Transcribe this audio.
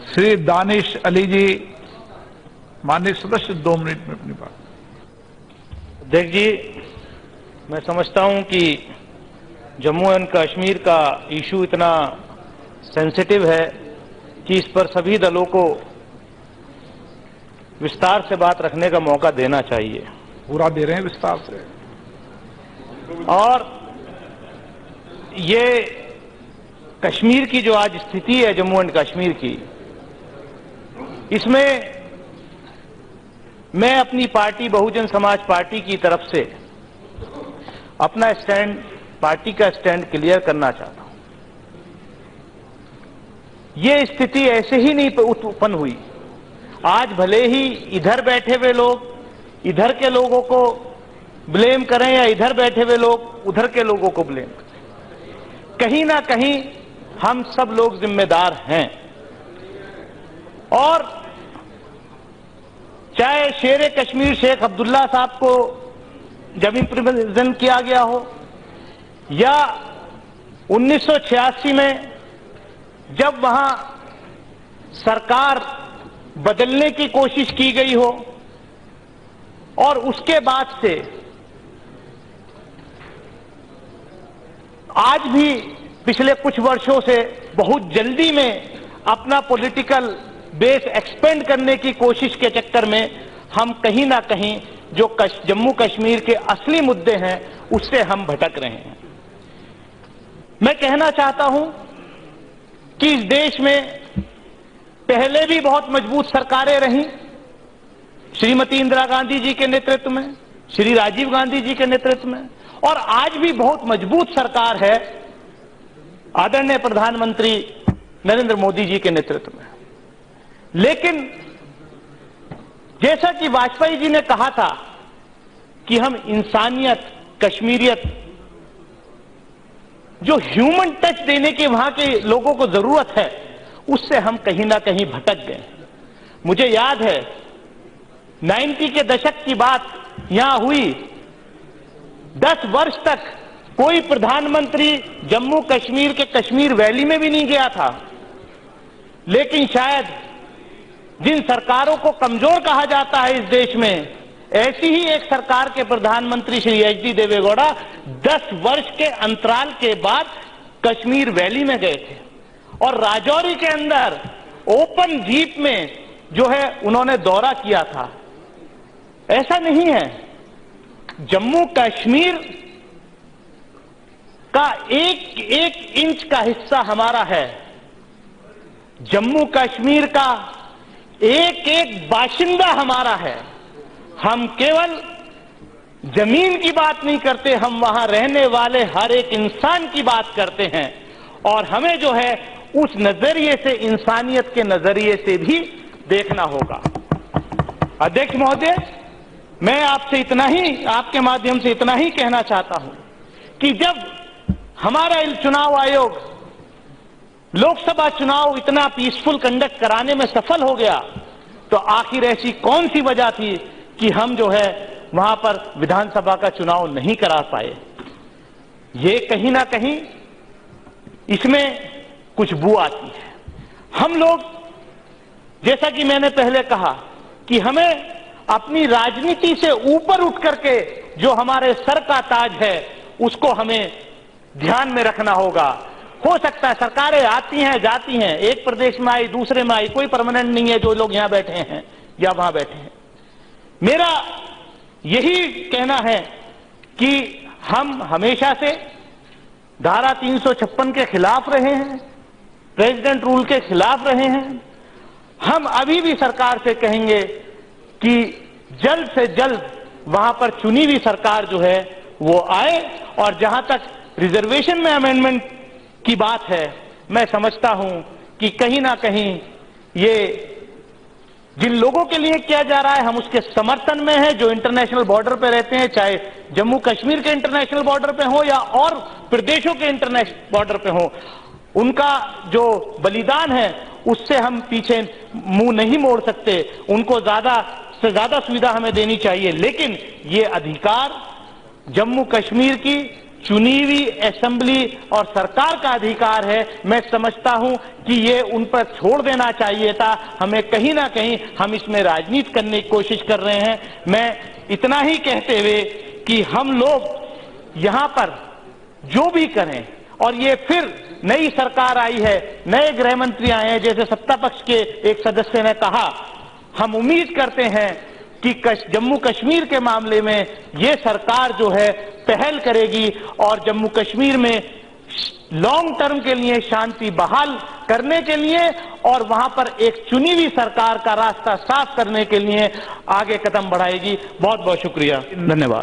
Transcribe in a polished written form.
श्री दानिश अली जी, माननीय सदस्य 2 मिनट में अपनी बात। अध्यक्ष जी, मैं समझता हूं कि जम्मू एंड कश्मीर का इशू इतना सेंसिटिव है कि इस पर सभी दलों को विस्तार से बात रखने का मौका देना चाहिए। पूरा दे रहे हैं विस्तार से। और ये कश्मीर की जो आज स्थिति है जम्मू एंड कश्मीर की, इसमें मैं अपनी पार्टी बहुजन समाज पार्टी की तरफ से अपना स्टैंड, पार्टी का स्टैंड क्लियर करना चाहता हूं। ये स्थिति ऐसे ही नहीं उत्पन्न हुई। आज भले ही इधर बैठे हुए लोग इधर के लोगों को ब्लेम करें या इधर बैठे हुए लोग उधर के लोगों को ब्लेम करें, कहीं ना कहीं हम सब लोग जिम्मेदार हैं। और चाहे शेर कश्मीर शेख अब्दुल्ला साहब को जमीन प्रिवेंशन किया गया हो, या 1986 में जब वहां सरकार बदलने की कोशिश की गई हो, और उसके बाद से आज भी पिछले कुछ वर्षों से बहुत जल्दी में अपना पॉलिटिकल बेस एक्सपेंड करने की कोशिश के चक्कर में हम कहीं ना कहीं जो जम्मू कश्मीर के असली मुद्दे हैं उससे हम भटक रहे हैं। मैं कहना चाहता हूं कि इस देश में पहले भी बहुत मजबूत सरकारें रहीं, श्रीमती इंदिरा गांधी जी के नेतृत्व में, श्री राजीव गांधी जी के नेतृत्व में, और आज भी बहुत मजबूत सरकार है आदरणीय प्रधानमंत्री नरेंद्र मोदी जी के नेतृत्व में। लेकिन जैसा कि वाजपेयी जी ने कहा था कि हम इंसानियत, कश्मीरियत, जो ह्यूमन टच देने के वहां के लोगों को जरूरत है, उससे हम कहीं ना कहीं भटक गए। मुझे याद है 90 के दशक की बात यहां हुई। 10 वर्ष तक कोई प्रधानमंत्री जम्मू कश्मीर के कश्मीर वैली में भी नहीं गया था। लेकिन शायद जिन सरकारों को कमजोर कहा जाता है इस देश में, ऐसी ही एक सरकार के प्रधानमंत्री श्री एच.डी. देवेगौड़ा 10 वर्ष के अंतराल के बाद कश्मीर वैली में गए थे, और राजौरी के अंदर ओपन जीप में जो है उन्होंने दौरा किया था। ऐसा नहीं है, जम्मू कश्मीर का एक एक इंच का हिस्सा हमारा है। जम्मू कश्मीर का एक एक बाशिंदा हमारा है। हम केवल जमीन की बात नहीं करते, हम वहां रहने वाले हर एक इंसान की बात करते हैं। और हमें जो है उस नजरिए से, इंसानियत के नजरिए से भी देखना होगा। अध्यक्ष महोदय, मैं आपसे इतना ही, आपके माध्यम से इतना ही कहना चाहता हूं कि जब हमारा चुनाव आयोग लोकसभा चुनाव इतना पीसफुल कंडक्ट कराने में सफल हो गया, तो आखिर ऐसी कौन सी वजह थी कि हम जो है वहां पर विधानसभा का चुनाव नहीं करा पाए? ये कहीं ना कहीं इसमें कुछ बू आती है। हम लोग, जैसा कि मैंने पहले कहा, कि हमें अपनी राजनीति से ऊपर उठ करके जो हमारे सर का ताज है उसको हमें ध्यान में रखना होगा। हो सकता है सरकारें आती हैं जाती हैं, एक प्रदेश में आई, दूसरे में आई, कोई परमानेंट नहीं है जो लोग यहां बैठे हैं या वहां बैठे हैं। मेरा यही कहना है कि हम हमेशा से धारा 356 के खिलाफ रहे हैं, प्रेसिडेंट रूल के खिलाफ रहे हैं। हम अभी भी सरकार से कहेंगे कि जल्द से जल्द वहां पर चुनी हुई सरकार जो है वो आए। और जहां तक रिजर्वेशन में अमेंडमेंट की बात है, मैं समझता हूं कि कहीं ना कहीं ये जिन लोगों के लिए किया जा रहा है हम उसके समर्थन में है, जो इंटरनेशनल बॉर्डर पे रहते हैं, चाहे जम्मू कश्मीर के इंटरनेशनल बॉर्डर पे हो या और प्रदेशों के इंटरनेशनल बॉर्डर पे हो। उनका जो बलिदान है उससे हम पीछे मुंह नहीं मोड़ सकते। उनको ज्यादा से ज्यादा सुविधा हमें देनी चाहिए, लेकिन ये अधिकार जम्मू कश्मीर की चुनी हुई असेंबली और सरकार का अधिकार है। मैं समझता हूं कि ये उन पर छोड़ देना चाहिए था। हमें कहीं ना कहीं हम इसमें राजनीति करने की कोशिश कर रहे हैं। मैं इतना ही कहते हुए कि हम लोग यहां पर जो भी करें, और ये फिर नई सरकार आई है, नए गृह मंत्री आए हैं, जैसे सत्ता पक्ष के एक सदस्य ने कहा, हम उम्मीद करते हैं कि जम्मू कश्मीर के मामले में ये सरकार जो है पहल करेगी और जम्मू कश्मीर में लॉन्ग टर्म के लिए शांति बहाल करने के लिए और वहां पर एक चुनी हुई सरकार का रास्ता साफ करने के लिए आगे कदम बढ़ाएगी। बहुत बहुत शुक्रिया, धन्यवाद।